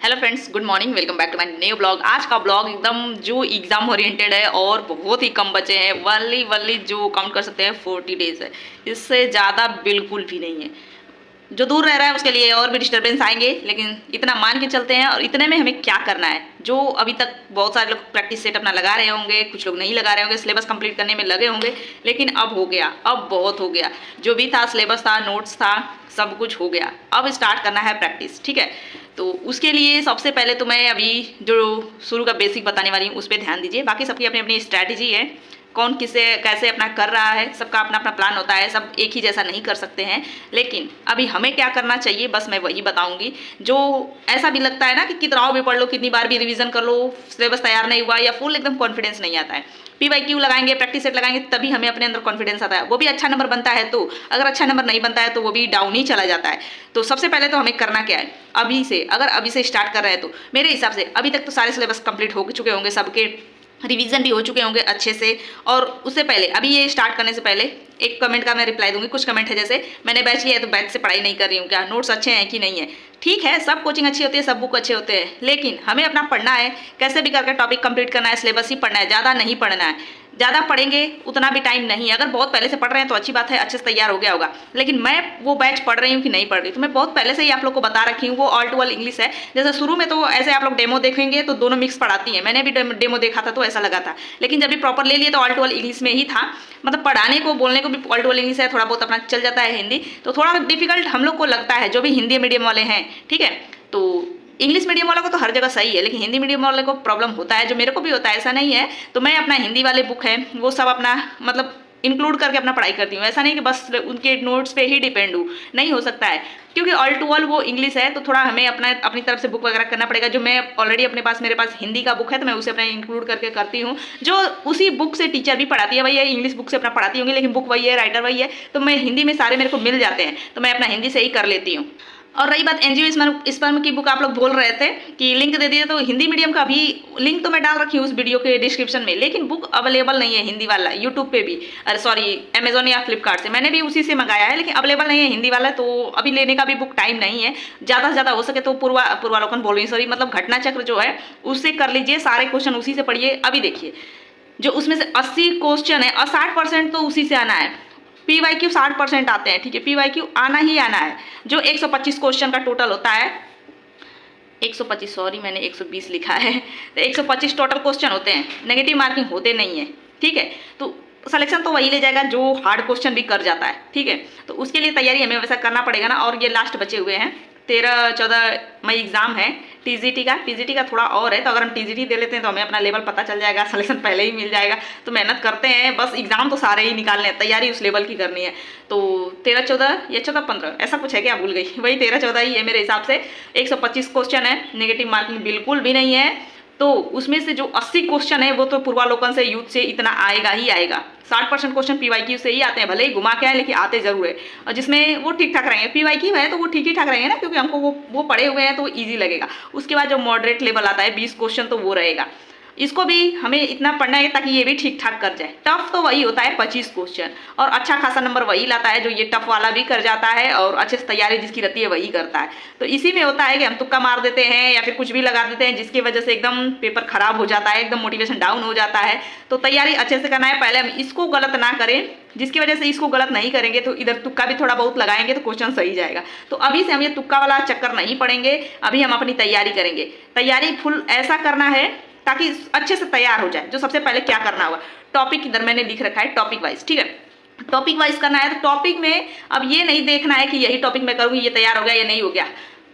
Hello friends, good morning. Welcome back to my new blog. आज का blog एकदम जो एग्जाम ओरिएंटेड है और बहुत ही कम बचे हैं। वली जो काउंट कर सकते हैं 40 डेज है, इससे ज़्यादा बिल्कुल भी नहीं है। जो दूर रह रहा है उसके लिए और भी डिस्टर्बेंस आएंगे, लेकिन इतना मान के चलते हैं। और इतने में हमें क्या करना है, जो अभी तक बहुत सारे लोग प्रैक्टिस सेट अपना लगा रहे होंगे, कुछ लोग नहीं लगा रहे होंगे, सिलेबस कंप्लीट करने में लगे होंगे, लेकिन अब हो गया, अब बहुत हो गया। जो भी था सिलेबस था, नोट्स था, सब कुछ हो गया। अब स्टार्ट करना है प्रैक्टिस, ठीक है। तो उसके लिए सबसे पहले तो मैं अभी जो शुरू का बेसिक बताने वाली हूँ उस पर ध्यान दीजिए। बाकी सबकी अपनी अपनी स्ट्रैटेजी है, कौन किसे कैसे अपना कर रहा है, सबका अपना अपना प्लान होता है, सब एक ही जैसा नहीं कर सकते हैं। लेकिन अभी हमें क्या करना चाहिए बस मैं वही बताऊंगी। जो ऐसा भी लगता है ना कि कितना भी पढ़ लो, कितनी बार भी रिवीजन कर लो, सिलेबस तैयार नहीं हुआ या फुल एकदम कॉन्फिडेंस नहीं आता है। PYQ लगाएंगे, प्रैक्टिस सेट लगाएंगे, तभी हमें अपने अंदर कॉन्फिडेंस आता है, वो भी अच्छा नंबर बनता है। तो अगर अच्छा नंबर नहीं बनता है तो वो भी डाउन ही चला जाता है। तो सबसे पहले तो हमें करना क्या है, अभी से अगर अभी से स्टार्ट कर रहे हैं तो मेरे हिसाब से अभी तक तो सारे सिलेबस कंप्लीट हो चुके होंगे, सबके रिवीजन भी हो चुके होंगे अच्छे से। और उससे पहले अभी ये स्टार्ट करने से पहले एक कमेंट का मैं रिप्लाई दूंगी। कुछ कमेंट है जैसे मैंने बैच लिया है तो बैच से पढ़ाई नहीं कर रही हूँ, क्या नोट्स अच्छे हैं कि नहीं है। ठीक है, सब कोचिंग अच्छी होती है, सब बुक अच्छे होते हैं, लेकिन हमें अपना पढ़ना है, कैसे भी करके टॉपिक कंप्लीट करना है, सिलेबस ही पढ़ना है, ज़्यादा नहीं पढ़ना है। ज़्यादा पढ़ेंगे उतना भी टाइम नहीं है। अगर बहुत पहले से पढ़ रहे हैं तो अच्छी बात है, अच्छे से तैयार हो गया होगा। लेकिन मैं वो बैच पढ़ रही हूँ कि नहीं पढ़ रही, तो मैं बहुत पहले से ही आप लोग को बता रखी हूँ। वो ऑल टू ऑल इंग्लिश है। जैसे शुरू में तो ऐसे आप लोग डेमो देखेंगे तो दोनों मिक्स पढ़ाती हैं, मैंने भी डेमो देखा था तो ऐसा लगा था। लेकिन जब भी प्रॉपर ले लिए तो ऑल टू ऑल इंग्लिश में ही था। मतलब पढ़ाने को बोलने को भी ऑल टू ऑल इंग्लिश है, थोड़ा बहुत अपना चल जाता है हिंदी। तो थोड़ा डिफिकल्ट हम लोग को लगता है जो भी हिंदी मीडियम वाले हैं, ठीक है। तो इंग्लिश मीडियम वालों को तो हर जगह सही है, लेकिन हिंदी मीडियम वाले को प्रॉब्लम होता है, जो मेरे को भी होता है, ऐसा नहीं है। तो मैं अपना हिंदी वाले बुक है वो सब अपना मतलब इंक्लूड करके अपना पढ़ाई करती हूँ। ऐसा नहीं कि बस उनके नोट्स पे ही डिपेंड हूँ, नहीं हो सकता है, क्योंकि ऑल टू ऑल वो इंग्लिश है। तो थोड़ा हमें अपनी तरफ से बुक वगैरह करना पड़ेगा। जो मैं ऑलरेडी मेरे पास हिंदी का बुक है तो मैं उसे अपना इंक्लूड करके करती हूँ। जो उसी बुक से टीचर भी पढ़ाती है, वही है, इंग्लिश बुक से अपना पढ़ाती होंगी, लेकिन बुक वही है, राइटर वही है। तो मैं हिंदी में सारे मेरे को मिल जाते हैं, तो मैं अपना हिंदी से ही कर लेती हूँ। और रही बात एंजियोस्पर्म की बुक, आप लोग बोल रहे थे कि लिंक दे दिए, तो हिंदी मीडियम का भी लिंक तो मैं डाल रखी हूँ उस वीडियो के डिस्क्रिप्शन में, लेकिन बुक अवेलेबल नहीं है हिंदी वाला यूट्यूब पे भी, अरे सॉरी अमेजोन या फ्लिपकार्ट से। मैंने भी उसी से मंगाया है, लेकिन अवेलेबल नहीं है हिंदी वाला। तो अभी लेने का भी बुक टाइम नहीं है। ज़्यादा से ज़्यादा हो सके तो पूर्वालोकन बोल रही सॉरी, मतलब घटना चक्र जो है उससे कर लीजिए, सारे क्वेश्चन उसी से पढ़िए। अभी देखिए जो उसमें से 80 क्वेश्चन है और 60% तो उसी से आना है। PYQ 60% आते हैं, ठीक है, PYQ आना ही आना है। जो 125 क्वेश्चन का टोटल होता है, 125 सॉरी मैंने 120 लिखा है, तो 125 टोटल क्वेश्चन होते हैं, नेगेटिव मार्किंग होते नहीं है, ठीक है। तो सिलेक्शन तो वही ले जाएगा जो हार्ड क्वेश्चन भी कर जाता है, ठीक है। तो उसके लिए तैयारी हमें वैसा करना पड़ेगा ना। और ये लास्ट बचे हुए हैं, 13-14 मई एग्जाम है TGT का थोड़ा और है। तो अगर हम TGT दे लेते हैं तो हमें अपना लेवल पता चल जाएगा, सिलेक्शन पहले ही मिल जाएगा। तो मेहनत करते हैं, बस एग्जाम तो सारे ही निकालने हैं, तैयारी उस लेवल की करनी है। तो 13-14 या 14-15 ऐसा कुछ है, क्या भूल गई, वही 13-14 ही है मेरे हिसाब से। 125 क्वेश्चन है, नेगेटिव मार्किंग बिल्कुल भी नहीं है। तो उसमें से जो 80 क्वेश्चन है वो तो पूर्वालोकन से, यूथ से इतना आएगा ही आएगा। 60% क्वेश्चन PYQ से ही आते हैं, भले ही घुमा के आए लेकिन आते जरूर है। और जिसमें वो ठीक ठाक रहेंगे, PYQ है तो वो ठीक ही ठाक रहेंगे ना, क्योंकि हमको वो पढ़े हुए हैं तो ईजी लगेगा। उसके बाद जो मॉडरेट लेवल आता है 20 क्वेश्चन, तो वो रहेगा। इसको भी हमें इतना पढ़ना है ताकि ये भी ठीक ठाक कर जाए। टफ तो वही होता है 25 क्वेश्चन, और अच्छा खासा नंबर वही लाता है जो ये टफ वाला भी कर जाता है, और अच्छे से तैयारी जिसकी रहती है वही करता है। तो इसी में होता है कि हम तुक्का मार देते हैं या फिर कुछ भी लगा देते हैं, जिसकी वजह से एकदम पेपर खराब हो जाता है, एकदम मोटिवेशन डाउन हो जाता है। तो तैयारी अच्छे से करना है, पहले हम इसको गलत ना करें, जिसकी वजह से इसको गलत नहीं करेंगे तो इधर तुक्का भी थोड़ा बहुत लगाएंगे तो क्वेश्चन सही जाएगा। तो अभी से हम ये तुक्का वाला चक्कर नहीं पड़ेंगे, अभी हम अपनी तैयारी करेंगे। तैयारी फुल ऐसा करना है ताकि अच्छे से तैयार हो जाए। जो सबसे पहले क्या करना होगा, टॉपिक इधर मैंने लिख रखा है टॉपिक वाइज, ठीक है। टॉपिक वाइज करना है, तो टॉपिक में अब ये नहीं देखना है कि यही टॉपिक मैं करूँगी, ये तैयार हो गया या नहीं हो गया।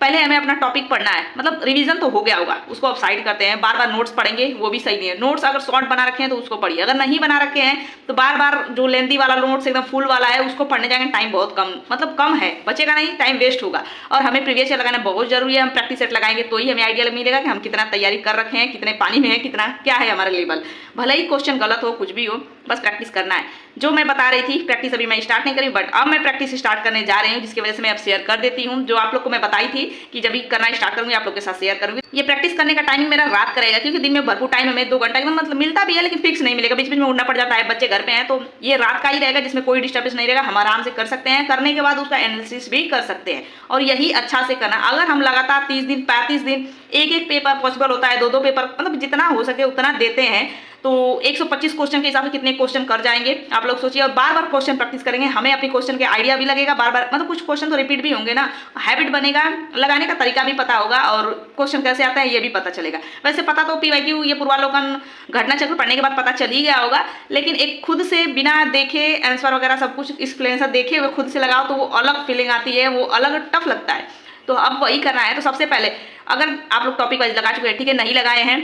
पहले हमें अपना टॉपिक पढ़ना है, मतलब रिवीजन तो हो गया होगा, उसको अब साइड करते हैं। बार बार नोट्स पढ़ेंगे वो भी सही नहीं है। नोट्स अगर शॉर्ट बना रखे हैं तो उसको पढ़िए, अगर नहीं बना रखे हैं तो बार बार जो लेंथी वाला नोट्स एकदम फुल वाला है उसको पढ़ने जाएंगे, टाइम बहुत कम मतलब कम है, बचेगा नहीं, टाइम वेस्ट होगा। और हमें प्रीवियस ईयर लगाना बहुत जरूरी है। हम प्रैक्टिस सेट लगाएंगे तो ही हमें आइडिया मिलेगा कि हम कितना तैयारी कर रखे हैं, कितने पानी में है, कितना क्या है हमारा लेवल। भले ही क्वेश्चन गलत हो, कुछ भी हो, बस प्रैक्टिस करना है। जो मैं बता रही थी प्रैक्टिस अभी मैं स्टार्ट नहीं करी, बट अब मैं प्रैक्टिस स्टार्ट करने जा रही हूँ, जिसकी वजह से मैं अब शेयर कर देती हूँ। जो आप लोग को मैं बताई थी कि जब भी करना स्टार्ट करूँगी आप लोग के साथ शेयर करूँगी। ये प्रैक्टिस करने का टाइमिंग मेरा रात का रहेगा, क्योंकि दिन में भरपूर टाइम हमें 2 घंटा एकदम मतलब मिलता भी है, लेकिन फिक्स नहीं मिलेगा, बीच बीच में उड़ना पड़ जाता है, बच्चे घर पे हैं, तो ये रात का ही रहेगा जिसमें कोई डिस्टर्बेंस नहीं रहेगा। हम आराम से कर सकते हैं, करने के बाद उसका एनालिसिस भी कर सकते हैं, और यही अच्छा से करना। अगर हम लगातार 30 दिन 35 दिन एक पेपर पॉसिबल होता है, 2 पेपर मतलब जितना हो सके उतना देते हैं, तो 125 क्वेश्चन के हिसाब से कितने क्वेश्चन कर जाएंगे आप लोग सोचिए। और बार बार क्वेश्चन प्रैक्टिस करेंगे, हमें अपने क्वेश्चन के आइडिया भी लगेगा, बार बार मतलब कुछ क्वेश्चन तो रिपीट भी होंगे ना, हैबिट बनेगा, लगाने का तरीका भी पता होगा, और क्वेश्चन कैसे आता है ये भी पता चलेगा। वैसे पता तो पीवाईक्यू ये पूर्वावलोकन घटना चक्र पढ़ने के बाद पता चल ही गया होगा, लेकिन एक खुद से बिना देखे आंसर वगैरह सब कुछ एक्सप्लेनेशन देखे हुए खुद से लगाओ तो वो अलग फीलिंग आती है, वो अलग टफ लगता है। तो अब वही करना है। तो सबसे पहले अगर आप लोग टॉपिक वाइज लगा चुके हैं, ठीक है, नहीं लगाए हैं,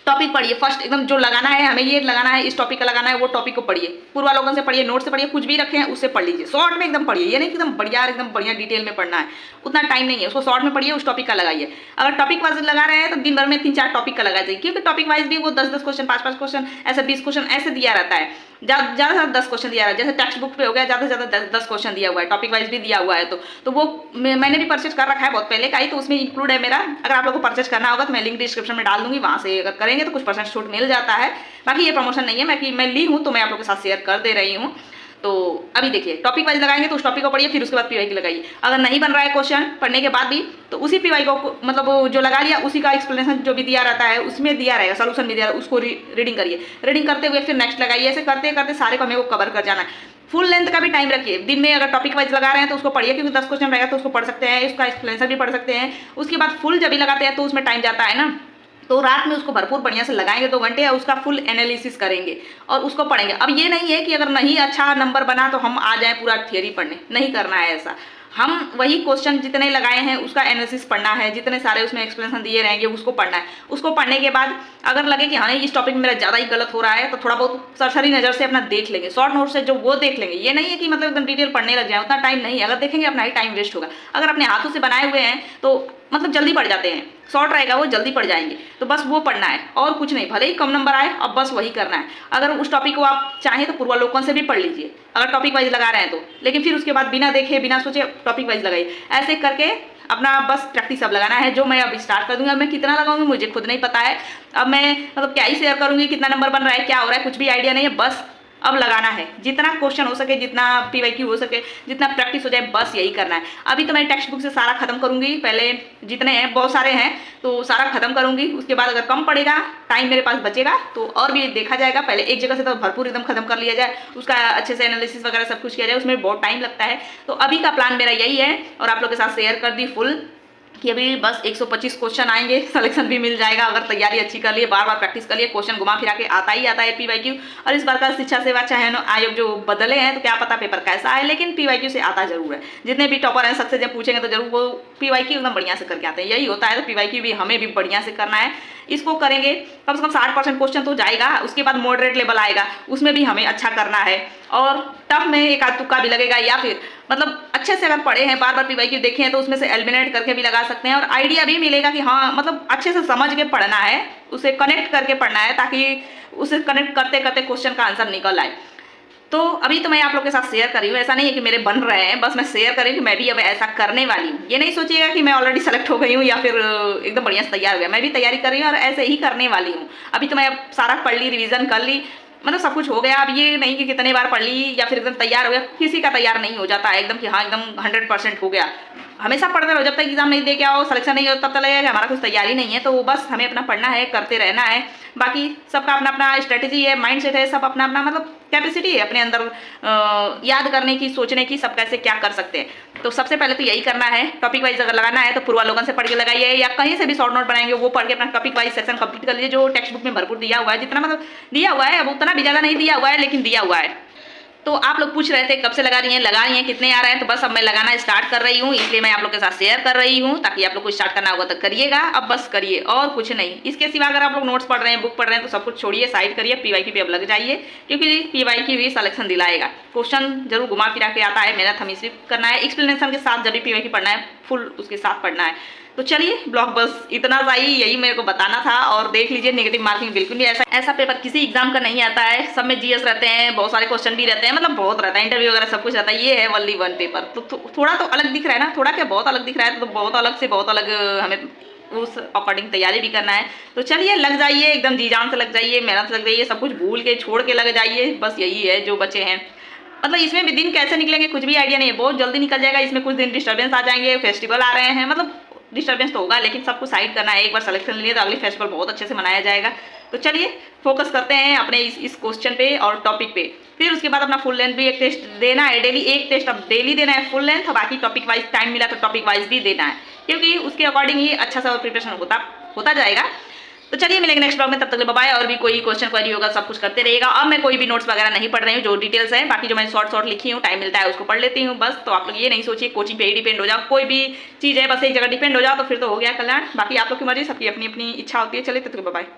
टॉपिक पढ़िए फर्स्ट, एकदम जो लगाना है हमें ये लगाना है, इस टॉपिक का लगाना है, वो टॉपिक को पढ़िए, पूर्वावलोकन से पढ़िए, नोट से पढ़िए, कुछ भी रखे हैं उससे पढ़ लीजिए, शॉर्ट में एकदम पढ़िए, ये नहीं एकदम बढ़िया डिटेल में पढ़ना है, उतना टाइम नहीं है, उसको शॉर्ट में पढ़िए, उस टॉपिक का लगाइए। अगर टॉपिक वाइज लगा रहे हैं तो दिन भर में 3-4 टॉपिक का लगा जाइए, क्योंकि टॉपिक वाइज भी वो 10-10 क्वेश्चन 5-5 क्वेश्चन ऐसे 20 क्वेश्चन ऐसे दिया रहता है, ज़्यादा से ज़्यादा 10 क्वेश्चन दिया रहा है, जैसे टेक्स्ट बुक पे हो गया ज़्यादा से ज़्यादा 10 क्वेश्चन दिया हुआ है, टॉपिक वाइज भी दिया हुआ है। तो वो मैंने भी परचेज कर रखा है बहुत पहले का ही, तो उसमें इंक्लूड है मेरा। अगर आप लोग को परचेज करना होगा तो मैं लिंक डिस्क्रिप्शन में डाल दूंगी, वहाँ से अगर करेंगे तो कुछ % छूट मिल जाता है। बाकी ये प्रमोशन नहीं है, मैं ली हूँ तो मैं आप लोग के साथ शेयर कर दे रही हूँ। तो अभी देखिए टॉपिक वाइज लगाएंगे तो उस टॉपिक को पढ़िए, फिर उसके बाद पीवाईक्यू लगाइए। अगर नहीं बन रहा है क्वेश्चन पढ़ने के बाद भी, तो उसी पीवाईक्यू को मतलब जो लगा लिया उसी का एक्सप्लेनेशन जो भी दिया रहता है उसमें दिया रहेगा, सोल्यूशन भी दिया रहेगा, उसको रीडिंग करिए, रीडिंग करते हुए फिर नेक्स्ट लगाइए, ऐसे करते करते सारे को हमें वो कवर कर जाना है। फुल लेंथ का भी टाइम रखिए, दिन में अगर टॉपिक वाइज लगा रहे हैं तो उसको पढ़िए, क्योंकि 10 क्वेश्चन रहेगा तो उसको पढ़ सकते हैं, इसका एक्सप्लेनेशन भी पढ़ सकते हैं। उसके बाद फुल जब भी लगाते हैं तो उसमें टाइम जाता है ना, तो रात में उसको भरपूर बढ़िया से लगाएंगे 2 घंटे, और उसका फुल एनालिसिस करेंगे और उसको पढ़ेंगे। अब ये नहीं है कि अगर नहीं अच्छा नंबर बना तो हम आ जाएं पूरा थियरी पढ़ने, नहीं करना है ऐसा। हम वही क्वेश्चन जितने लगाए हैं उसका एनालिसिस पढ़ना है, जितने सारे उसमें एक्सप्लेनेशन दिए रहेंगे उसको पढ़ना है। उसको पढ़ने के बाद अगर लगे कि हाँ नहीं इस टॉपिक में मेरा ज़्यादा ही गलत हो रहा है, तो थोड़ा बहुत सरसरी नज़र से अपना देख लेंगे, शॉर्ट नोट से जो वो देख लेंगे। ये नहीं है कि मतलब एकदम डिटेल पढ़ने लग जाए, उतना टाइम नहीं है, अगर देखेंगे अपना ही टाइम वेस्ट होगा। अगर अपने हाथों से बनाए हुए हैं तो मतलब जल्दी पढ़ जाते हैं, शॉर्ट रहेगा वो जल्दी पढ़ जाएंगे, तो बस वो पढ़ना है और कुछ नहीं, भले ही कम नंबर आए अब बस वही करना है। अगर उस टॉपिक को आप चाहें तो पूर्वावलोकन से भी पढ़ लीजिए अगर टॉपिक वाइज लगा रहे हैं तो, लेकिन फिर उसके बाद बिना देखे बिना सोचे टॉपिक वाइज लगाइए। ऐसे करके अपना बस प्रैक्टिस अब लगाना है, जो मैं अब स्टार्ट कर दूंगी। अब मैं कितना लगाऊंगी मुझे खुद नहीं पता है, अब मैं मतलब क्या ही शेयर करूंगी, कितना नंबर बन रहा है क्या हो रहा है कुछ भी आइडिया नहीं है, बस अब लगाना है, जितना क्वेश्चन हो सके, जितना पीवाईक्यू हो सके, जितना प्रैक्टिस हो जाए, बस यही करना है। अभी तो मैं टेक्स्ट बुक से सारा खत्म करूंगी, पहले जितने हैं बहुत सारे हैं तो सारा खत्म करूंगी, उसके बाद अगर कम पड़ेगा टाइम मेरे पास बचेगा तो और भी देखा जाएगा। पहले एक जगह से तो भरपूर एकदम खत्म कर लिया जाए, उसका अच्छे से एनालिसिस वगैरह सब कुछ किया जाए, उसमें बहुत टाइम लगता है। तो अभी का प्लान मेरा यही है, और आप लोग के साथ शेयर कर दी फुल कि अभी बस 125 क्वेश्चन आएंगे, सिलेक्शन भी मिल जाएगा अगर तैयारी अच्छी कर लिए, बार बार प्रैक्टिस कर लिए, क्वेश्चन घुमा फिरा के आता ही आता है पीवाईक्यू। और इस बार का शिक्षा सेवा चयन आयोग जो बदले हैं तो क्या पता पेपर कैसा है, लेकिन पीवाईक्यू से आता जरूर है। जितने भी टॉपर हैं सबसे जब पूछेंगे तो जरूर वो पीवाईक्यू एकदम बढ़िया से करके आते हैं, यही होता है। तो पीवाईक्यू भी हमें भी बढ़िया से करना है, इसको करेंगे कम से कम 60% क्वेश्चन तो जाएगा। उसके बाद मॉडरेट लेवल आएगा, उसमें भी हमें अच्छा करना है, और टफ में एक आध तुक्का भी लगेगा, या फिर मतलब अच्छे से अगर पढ़े हैं बार बार पीवाईक्यू देखे हैं तो उसमें से एलिमिनेट करके भी लगा सकते हैं, और आइडिया भी मिलेगा कि हाँ मतलब अच्छे से समझ के पढ़ना है, उसे कनेक्ट करके पढ़ना है, ताकि उसे कनेक्ट करते करते क्वेश्चन का आंसर निकल आए। तो अभी तो मैं आप लोग के साथ शेयर कर रही हूँ, ऐसा नहीं है कि मेरे बन रहे हैं, बस मैं शेयर कर रही हूँ कि मैं भी अब ऐसा करने वाली हूँ। ये नहीं सोचिएगा कि मैं ऑलरेडी सेलेक्ट हो गई हूँ या फिर एकदम बढ़िया से तैयार हो गया, मैं भी तैयारी कर रही हूँ और ऐसे ही करने वाली हूँ। अभी तो मैं अब सारा पढ़ ली, रिवीजन कर ली, मतलब सब कुछ हो गया। अब ये नहीं कि कितने बार पढ़ ली या फिर एकदम तैयार हो गया, किसी का तैयार नहीं हो जाता है एकदम कि हाँ एकदम 100% हो गया। हमेशा पढ़ते रहो, जब तक एग्जाम नहीं दे के आओ, सिलेक्शन नहीं हो तब तक लगेगा कि हमारा कुछ तैयारी नहीं है। तो बस हमें अपना पढ़ना है, करते रहना है। बाकी सबका अपना अपना स्ट्रेटेजी है, माइंड सेट है, सब अपना अपना मतलब कैपेसिटी है अपने अंदर याद करने की, सोचने की, सब कैसे क्या कर सकते हैं। तो सबसे पहले तो यही करना है, टॉपिक वाइज अगर लगाना है तो पूर्वावलोकन से पढ़ के लगाइए, या कहीं से भी शॉर्ट नोट बनाएंगे वो पढ़ के अपना टॉपिक वाइज सेक्शन कंप्लीट कर लीजिए, जो टेक्स्ट बुक में भरपूर दिया हुआ है, जितना मतलब दिया हुआ है, अब उतना भी ज़्यादा नहीं दिया हुआ है लेकिन दिया हुआ है। तो आप लोग पूछ रहे थे कब से लगा रही हैं, कितने आ रहे हैं, तो बस अब मैं लगाना स्टार्ट कर रही हूँ, इसलिए मैं आप लोग के साथ शेयर कर रही हूँ, ताकि आप लोग को स्टार्ट करना होगा तो करिएगा। अब बस करिए और कुछ नहीं। इसके सिवा अगर आप लोग नोट्स पढ़ रहे हैं, बुक पढ़ रहे हैं, तो सब कुछ छोड़िए, साइड करिए, पीवाईक्यू पे अब लग जाइए, क्योंकि पीवाईक्यू भी सिलेक्शन दिलाएगा। क्वेश्चन जरूर घुमा फिरा के आता है, मेहनत हमें सिर्फ करना है, एक्सप्लेनेशन के साथ जब भी पीवाईक्यू पढ़ना है फुल उसके साथ पढ़ना है। तो चलिए ब्लॉग बस इतना सा ही, यही मेरे को बताना था। और देख लीजिए नेगेटिव मार्किंग बिल्कुल नहीं, ऐसा पेपर किसी एग्जाम का नहीं आता है। सब में जीएस रहते हैं, बहुत सारे क्वेश्चन भी रहते हैं, मतलब बहुत रहता है, इंटरव्यू वगैरह सब कुछ रहता है। ये है ओनली वन पेपर, तो थोड़ा तो अलग दिख रहा है ना, थोड़ा क्या बहुत अलग दिख रहा है, तो बहुत अलग से बहुत अलग हमें उस अकॉर्डिंग तैयारी भी करना है। तो चलिए लग जाइए, एकदम जी जान से लग जाइए, मेहनत से लग जाइए, सब कुछ भूल के छोड़ के लग जाइए। बस यही है जो बचे हैं। मतलब इसमें भी दिन कैसे निकलेंगे कुछ भी आइडिया नहीं है, बहुत जल्दी निकल जाएगा। इसमें कुछ दिन डिस्टर्बेंस आ जाएंगे, फेस्टिवल आ रहे हैं, मतलब डिस्टर्बेंस तो होगा, लेकिन सब कुछ साइड करना है। एक बार सिलेक्शन लिए तो अगले फेस्टिवल बहुत अच्छे से मनाया जाएगा। तो चलिए फोकस करते हैं अपने इस क्वेश्चन पे और टॉपिक पे। फिर उसके बाद अपना फुल लेंथ भी एक टेस्ट देना है डेली, एक टेस्ट अब डेली देना है फुल लेंथ, और बाकी टॉपिक वाइज टाइम मिला तो टॉपिक वाइज भी देना है, क्योंकि उसके अकॉर्डिंग ही अच्छा सा प्रिपरेशन होता जाएगा। तो चलिए मिलेंगे नेक्स्ट ब्लॉग में, तब तक बाय बाय। और भी कोई क्वेश्चन क्वेरी होगा सब कुछ करते रहिएगा। अब मैं कोई भी नोट्स वगैरह नहीं पढ़ रही हूँ, जो डिटेल्स है बाकी जो मैं शॉर्ट लिखी हूँ, टाइम मिलता है उसको पढ़ लेती हूँ बस। तो आप लोग ये नहीं सोचिए कोचिंग पे ही डिपेंड हो जाओ, कोई भी चीज़ है बस एक जगह डिपेंड हो जाओ तो फिर तो हो गया कल्याण। बाकी आप लोग की मर्जी, सबकी अपनी अपनी इच्छा होती है। चलिए तब तक बाय बाय।